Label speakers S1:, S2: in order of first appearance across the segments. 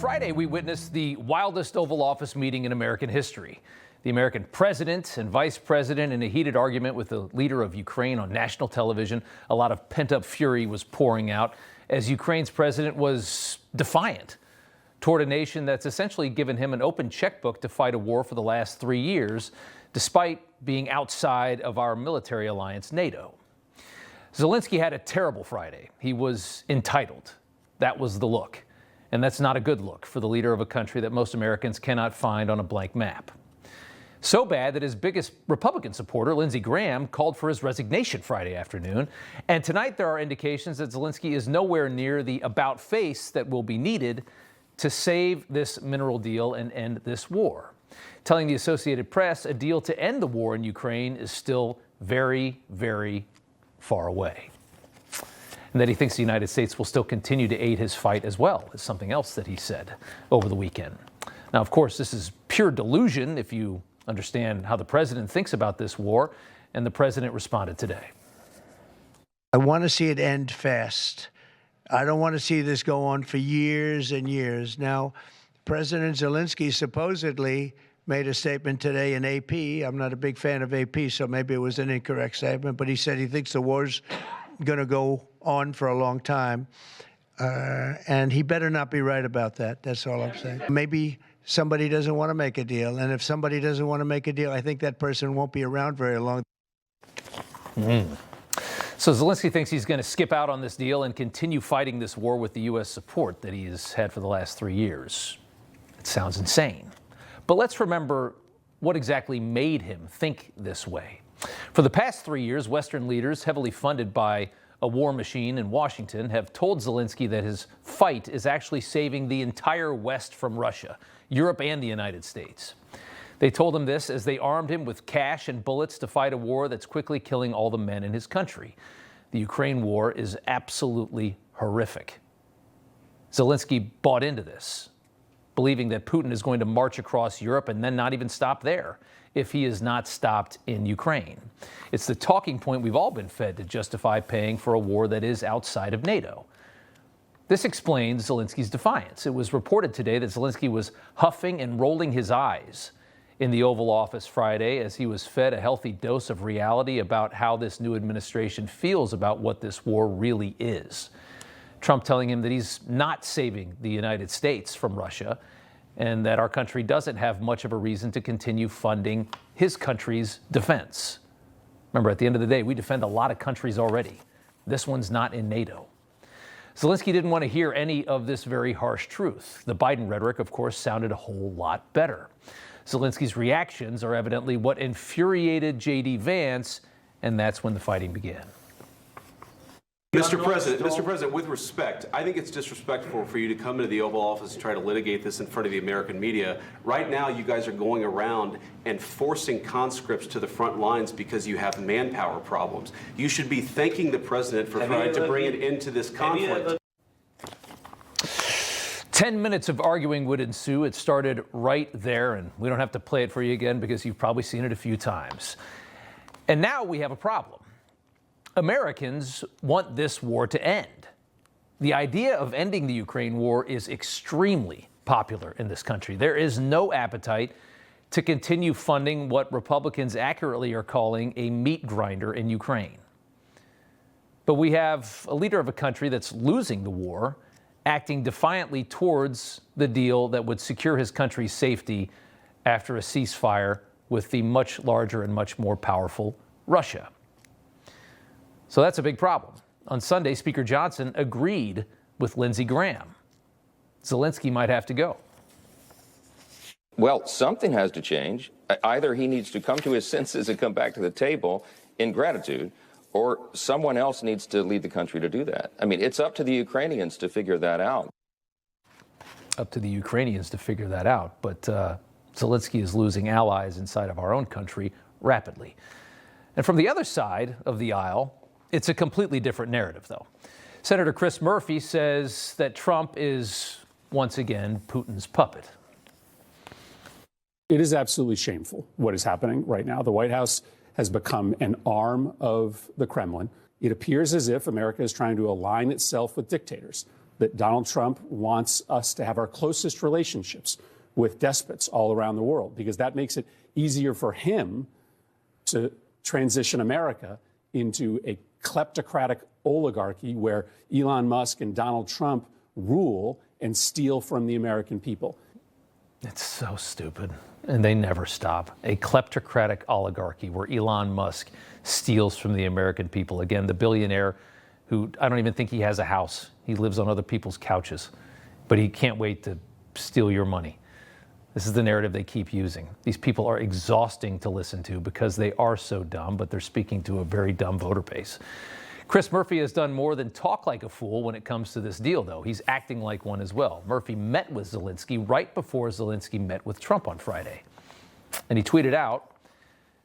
S1: Friday, we witnessed the wildest Oval Office meeting in American history. The American president and vice president in a heated argument with the leader of Ukraine on national television. A lot of pent-up fury was pouring out as Ukraine's president was defiant toward a nation that's essentially given him an open checkbook to fight a war for the last 3 years, despite being outside of our military alliance, NATO. Zelenskyy had a terrible Friday. He was entitled. That was the look. And that's not a good look for the leader of a country that most Americans cannot find on a blank map. So bad that his biggest Republican supporter, Lindsey Graham, called for his resignation Friday afternoon. And tonight there are indications that Zelenskyy is nowhere near the about face that will be needed to save this mineral deal and end this war. Telling the Associated Press a deal to end the war in Ukraine is still very, very far away. And that he thinks the United States will still continue to aid his fight as well, is something else that he said over the weekend. Now, of course, this is pure delusion if you understand how the president thinks about this war, and the president responded today.
S2: I want to see it end fast. I don't want to see this go on for years and years. Now, President Zelenskyy supposedly made a statement today in AP. I'm not a big fan of AP, so maybe it was an incorrect statement, but he said he thinks the war's going to go on for a long time, and he better not be right about that. That's all I'm saying. Maybe somebody doesn't want to make a deal, and if somebody doesn't want to make a deal, I think that person won't be around very long.
S1: So Zelenskyy thinks he's going to skip out on this deal and continue fighting this war with the U.S. support that he has had for the last 3 years. It sounds insane. But let's remember what exactly made him think this way. For the past 3 years, Western leaders, heavily funded by a war machine in Washington, have told Zelenskyy that his fight is actually saving the entire West from Russia, Europe and the United States. They told him this as they armed him with cash and bullets to fight a war that's quickly killing all the men in his country. The Ukraine war is absolutely horrific. Zelenskyy bought into this, believing that Putin is going to march across Europe and then not even stop there if he is not stopped in Ukraine. It's the talking point we've all been fed to justify paying for a war that is outside of NATO. This explains Zelenskyy's defiance. It was reported today that Zelenskyy was huffing and rolling his eyes in the Oval Office Friday as he was fed a healthy dose of reality about how this new administration feels about what this war really is. Trump telling him that he's not saving the United States from Russia, and that our country doesn't have much of a reason to continue funding his country's defense. Remember, at the end of the day, we defend a lot of countries already. This one's not in NATO. Zelenskyy didn't want to hear any of this very harsh truth. The Biden rhetoric, of course, sounded a whole lot better. Zelenskyy's reactions are evidently what infuriated J.D. Vance, and that's when the fighting began.
S3: Mr. President, with respect, I think it's disrespectful for you to come into the Oval Office and try to litigate this in front of the American media. Right now, you guys are going around and forcing conscripts to the front lines because you have manpower problems. You should be thanking the president for trying to bring it into this conflict.
S1: 10 minutes of arguing would ensue. It started right there, and we don't have to play it for you again because you've probably seen it a few times. And now we have a problem. Americans want this war to end. The idea of ending the Ukraine war is extremely popular in this country. There is no appetite to continue funding what Republicans accurately are calling a meat grinder in Ukraine. But we have a leader of a country that's losing the war, acting defiantly towards the deal that would secure his country's safety after a ceasefire with the much larger and much more powerful Russia. So that's a big problem. On Sunday, Speaker Johnson agreed with Lindsey Graham. Zelenskyy might have to go.
S4: Well, something has to change. Either he needs to come to his senses and come back to the table in gratitude, or someone else needs to lead the country to do that. I mean, it's up to the Ukrainians to figure that out.
S1: Up to the Ukrainians to figure that out. But Zelenskyy is losing allies inside of our own country rapidly. And from the other side of the aisle, it's a completely different narrative, though. Senator Chris Murphy says that Trump is, once again, Putin's puppet.
S5: It is absolutely shameful what is happening right now. The White House has become an arm of the Kremlin. It appears as if America is trying to align itself with dictators. that Donald Trump wants us to have our closest relationships with despots all around the world, because that makes it easier for him to transition America into a kleptocratic oligarchy where Elon Musk and Donald Trump rule and steal from the American people.
S1: It's so stupid, and they never stop. A kleptocratic oligarchy where Elon Musk steals from the American people. Again, the billionaire who I don't even think he has a house. He lives on other people's couches, but he can't wait to steal your money. This is the narrative they keep using. These people are exhausting to listen to because they are so dumb, but they're speaking to a very dumb voter base. Chris Murphy has done more than talk like a fool when it comes to this deal, though. He's acting like one as well. Murphy met with Zelenskyy right before Zelenskyy met with Trump on Friday. And he tweeted out,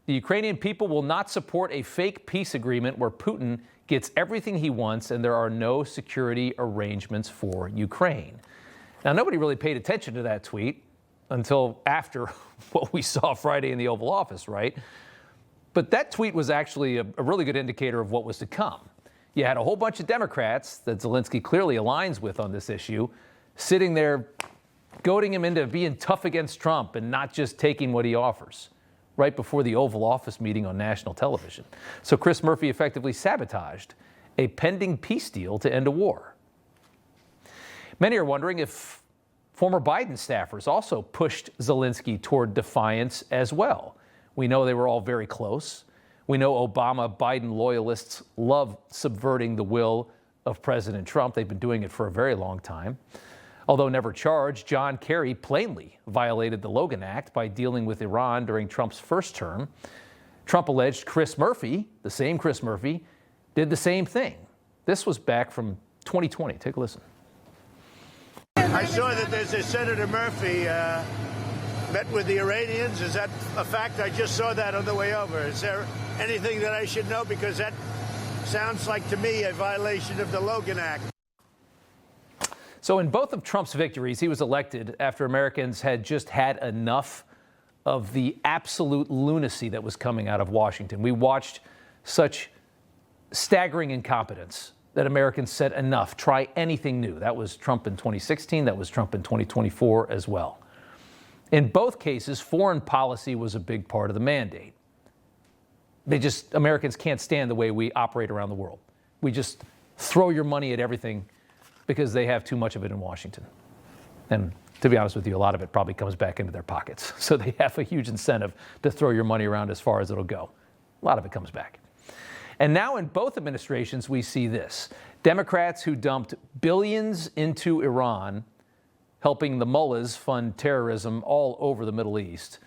S1: "The Ukrainian people will not support a fake peace agreement where Putin gets everything he wants and there are no security arrangements for Ukraine." Now, nobody really paid attention to that tweet until after what we saw Friday in the Oval Office, right? But that tweet was actually a really good indicator of what was to come. You had a whole bunch of Democrats that Zelenskyy clearly aligns with on this issue, sitting there goading him into being tough against Trump and not just taking what he offers, right before the Oval Office meeting on national television. So Chris Murphy effectively sabotaged a pending peace deal to end a war. Many are wondering if former Biden staffers also pushed Zelenskyy toward defiance as well. We know they were all very close. We know Obama-Biden loyalists love subverting the will of President Trump. They've been doing it for a very long time. Although never charged, John Kerry plainly violated the Logan Act by dealing with Iran during Trump's first term. Trump alleged Chris Murphy, the same Chris Murphy, did the same thing. This was back from 2020. Take a listen.
S2: I saw that there's a Senator Murphy met with the Iranians. Is that a fact? I just saw that on the way over. Is there anything that I should know? Because that sounds like to me a violation of the Logan Act.
S1: So in both of Trump's victories, he was elected after Americans had just had enough of the absolute lunacy that was coming out of Washington. We watched such staggering incompetence that Americans said enough, try anything new. That was Trump in 2016. That was Trump in 2024 as well. In both cases, foreign policy was a big part of the mandate. Americans can't stand the way we operate around the world. We just throw your money at everything because they have too much of it in Washington. And to be honest with you, a lot of it probably comes back into their pockets. So they have a huge incentive to throw your money around as far as it'll go. A lot of it comes back. And now in both administrations, we see this. Democrats who dumped billions into Iran, helping the mullahs fund terrorism all over the Middle East,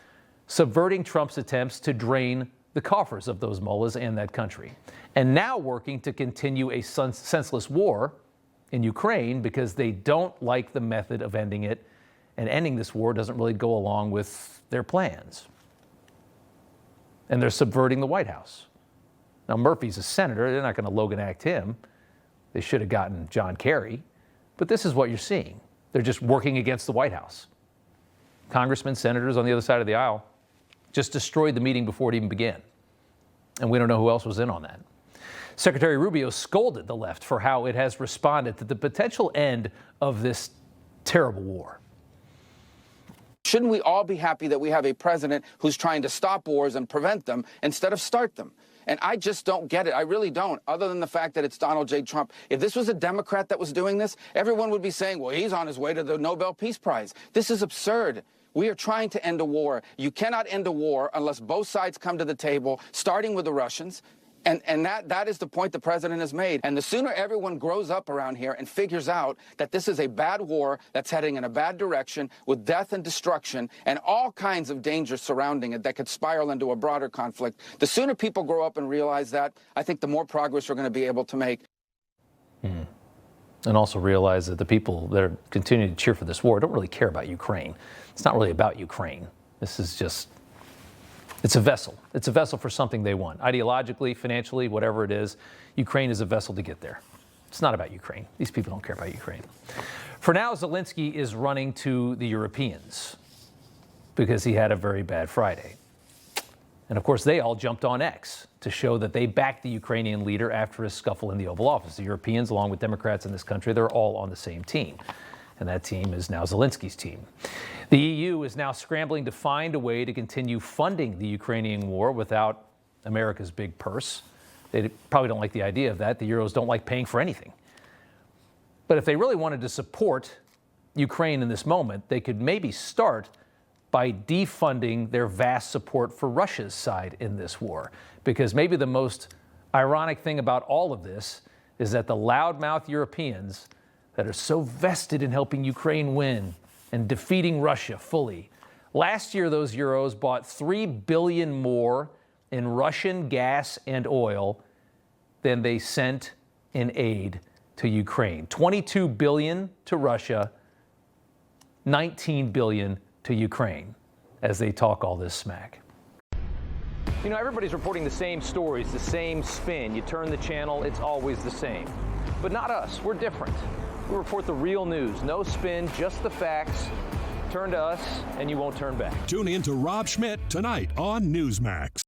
S1: subverting Trump's attempts to drain the coffers of those mullahs and that country, and now working to continue a senseless war in Ukraine because they don't like the method of ending it, and ending this war doesn't really go along with their plans. And they're subverting the White House. Now, Murphy's a senator. They're not going to Logan Act him. They should have gotten John Kerry. But this is what you're seeing. They're just working against the White House. Congressmen, senators on the other side of the aisle just destroyed the meeting before it even began. And we don't know who else was in on that. Secretary Rubio scolded the left for how it has responded to the potential end of this terrible war.
S6: Shouldn't we all be happy that we have a president who's trying to stop wars and prevent them instead of start them? And I just don't get it. I really don't, other than the fact that it's Donald J. Trump. If this was a Democrat that was doing this, everyone would be saying, well, he's on his way to the Nobel Peace Prize. This is absurd. We are trying to end a war. You cannot end a war unless both sides come to the table, starting with the Russians. And that is the point the president has made. And the sooner everyone grows up around here and figures out that this is a bad war that's heading in a bad direction with death and destruction and all kinds of dangers surrounding it that could spiral into a broader conflict, the sooner people grow up and realize that, I think the more progress we're going to be able to make.
S1: And also realize that the people that are continuing to cheer for this war don't really care about Ukraine. It's not really about Ukraine. This is just... It's a vessel. It's a vessel for something they want. Ideologically, financially, whatever it is, Ukraine is a vessel to get there. It's not about Ukraine. These people don't care about Ukraine. For now, Zelenskyy is running to the Europeans because he had a very bad Friday. And of course, they all jumped on X to show that they backed the Ukrainian leader after his scuffle in the Oval Office. The Europeans, along with Democrats in this country, they're all on the same team. And that team is now Zelensky's team. The EU is now scrambling to find a way to continue funding the Ukrainian war without America's big purse. They probably don't like the idea of that. The Euros don't like paying for anything. But if they really wanted to support Ukraine in this moment, they could maybe start by defunding their vast support for Russia's side in this war. Because maybe the most ironic thing about all of this is that the loudmouth Europeans that are so vested in helping Ukraine win and defeating Russia fully, last year those Euros bought $3 billion more in Russian gas and oil than they sent in aid to Ukraine. $22 billion to Russia, $19 billion to Ukraine, as they talk all this smack.
S7: You know, everybody's reporting the same stories, the same spin. You turn the channel, it's always the same. But not us. We're different. We report the real news. No spin, just the facts. Turn to us, and you won't turn back.
S8: Tune in to Rob Schmitt tonight on Newsmax.